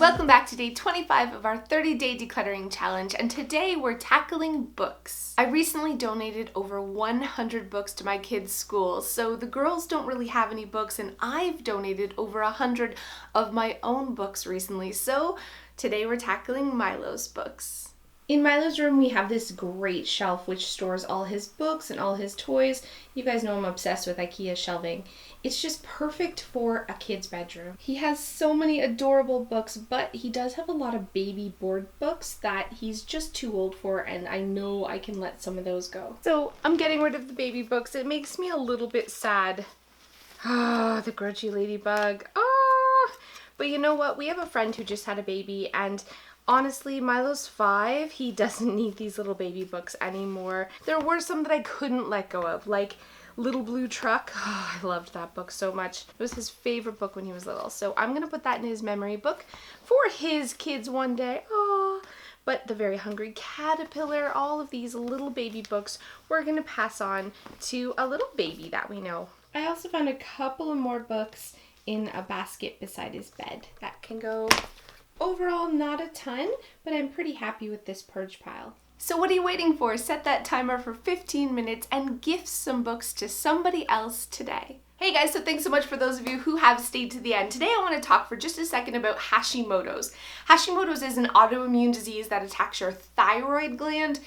Welcome back to day 25 of our 30-day decluttering challenge, and today we're tackling books. I recently donated over 100 books to my kids' schools, so the girls don't really have any books, and I've donated over 100 of my own books recently, so today we're tackling Milo's books. In Milo's room, we have this great shelf which stores all his books and all his toys. You guys know I'm obsessed with IKEA shelving. It's just perfect for a kid's bedroom. He has so many adorable books, but he does have a lot of baby board books that he's just too old for, and I know I can let some of those go. So I'm getting rid of the baby books. It makes me a little bit sad. Ah, the grudgy ladybug. Ah! But you know what? We have a friend who just had a baby, and honestly, Milo's 5. He doesn't need these little baby books anymore. There were some that I couldn't let go of, like Little Blue Truck. Oh, I loved that book so much. It was his favorite book when he was little. So I'm going to put that in his memory book for his kids one day. Oh, but The Very Hungry Caterpillar, all of these little baby books, we're going to pass on to a little baby that we know. I also found a couple of more books in a basket beside his bed that can go. Overall, not a ton, but I'm pretty happy with this purge pile. So what are you waiting for? Set that timer for 15 minutes and gift some books to somebody else today. Hey guys, so thanks so much for those of you who have stayed to the end. Today I want to talk for just a second about Hashimoto's. Hashimoto's is an autoimmune disease that attacks your thyroid gland.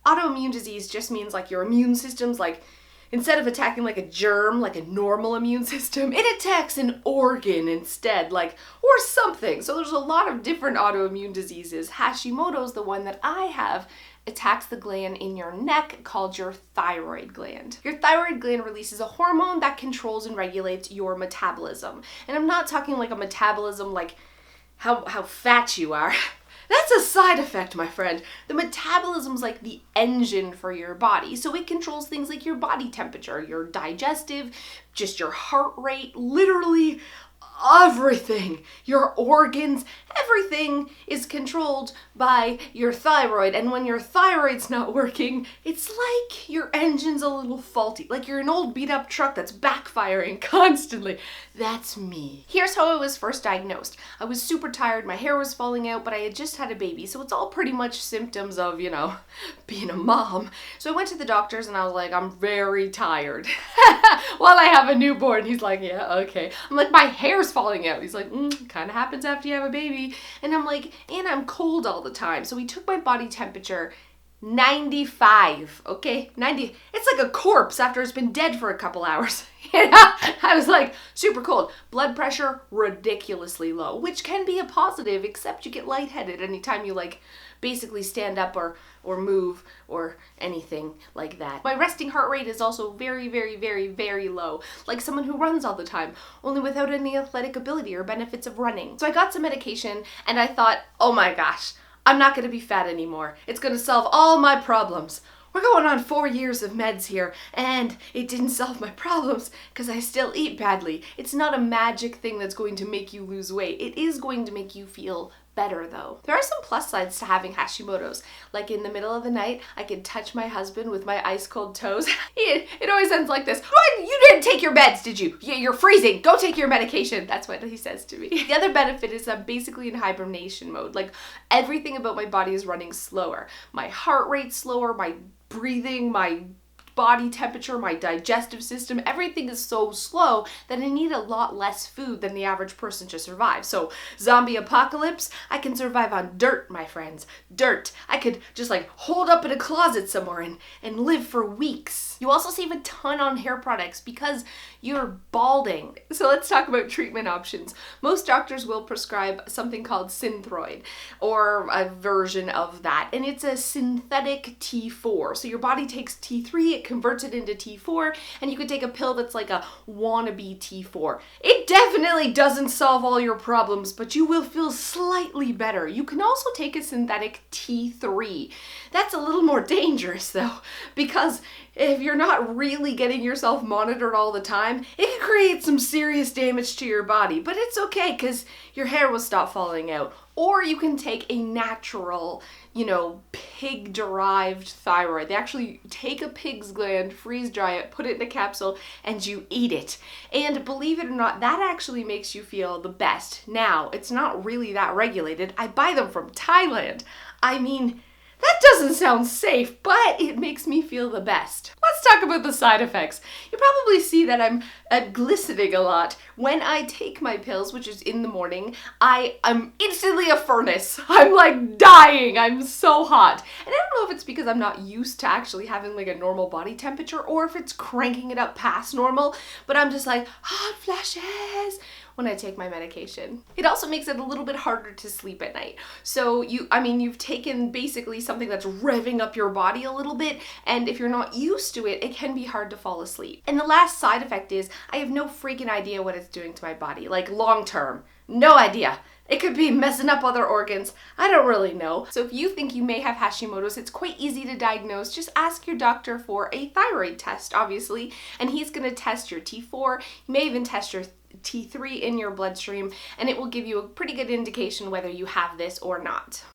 Autoimmune disease just means like your immune system's like, instead of attacking like a germ, like a normal immune system, it attacks an organ instead, or something. So there's a lot of different autoimmune diseases. Hashimoto's, the one that I have, attacks the gland in your neck called your thyroid gland. Your thyroid gland releases a hormone that controls and regulates your metabolism. And I'm not talking like a metabolism like how fat you are. That's a side effect, my friend. The metabolism's like the engine for your body. So it controls things like your body temperature, your digestive, just your heart rate, literally everything. Your organs, everything is controlled by your thyroid. And when your thyroid's not working, it's like your engine's a little faulty. Like you're an old beat up truck that's backfiring constantly. That's me. Here's how I was first diagnosed. I was super tired, my hair was falling out, but I had just had a baby. So it's all pretty much symptoms of, being a mom. So I went to the doctors and I was like, I'm very tired. While I have a newborn, he's like, yeah, okay. I'm like, my hair's falling out. He's like, kind of happens after you have a baby. And I'm like, and I'm cold all the time. So he took my body temperature, 95, okay? 90. It's like a corpse after it's been dead for a couple hours. I was like super cold. Blood pressure ridiculously low, which can be a positive, except you get lightheaded anytime you basically stand up or move or anything like that. My resting heart rate is also very, very, very, very low, like someone who runs all the time, only without any athletic ability or benefits of running. So I got some medication and I thought, oh my gosh, I'm not gonna be fat anymore. It's gonna solve all my problems. We're going on 4 years of meds here, and it didn't solve my problems because I still eat badly. It's not a magic thing that's going to make you lose weight. It is going to make you feel better though. There are some plus sides to having Hashimoto's. Like in the middle of the night, I can touch my husband with my ice cold toes. It always ends like this. What? You didn't take your meds, did you? Yeah, you're freezing. Go take your medication. That's what he says to me. The other benefit is I'm basically in hibernation mode. Like everything about my body is running slower. My heart rate's slower, my breathing, my body temperature, my digestive system, everything is so slow that I need a lot less food than the average person to survive. So zombie apocalypse, I can survive on dirt, my friends. Dirt. I could just hold up in a closet somewhere and live for weeks. You also save a ton on hair products because you're balding. So let's talk about treatment options. Most doctors will prescribe something called Synthroid or a version of that, and it's a synthetic T4. So your body takes T3, it converts it into T4, and you could take a pill that's like a wannabe T4. It definitely doesn't solve all your problems, but you will feel slightly better. You can also take a synthetic T3. That's a little more dangerous though, because if you're not really getting yourself monitored all the time, it can create some serious damage to your body. But it's okay because your hair will stop falling out. Or you can take a natural, pig-derived thyroid. They actually take a pig's gland, freeze dry it, put it in a capsule, and you eat it. And believe it or not, that actually makes you feel the best. Now, it's not really that regulated. I buy them from Thailand. I mean, that doesn't sound safe, but it makes me feel the best. Let's talk about the side effects. You probably see that I'm glistening a lot. When I take my pills, which is in the morning, I'm instantly a furnace. I'm like dying. I'm so hot. And I don't know if it's because I'm not used to actually having like a normal body temperature or if it's cranking it up past normal, but I'm just like hot flashes when I take my medication. It also makes it a little bit harder to sleep at night. So you've taken basically something that's revving up your body a little bit, and if you're not used to it, it can be hard to fall asleep. And the last side effect is I have no freaking idea what it's doing to my body, like long term. No idea. It could be messing up other organs. I don't really know. So if you think you may have Hashimoto's, it's quite easy to diagnose. Just ask your doctor for a thyroid test, obviously, and he's gonna test your T4. He may even test your T3 in your bloodstream, and it will give you a pretty good indication whether you have this or not.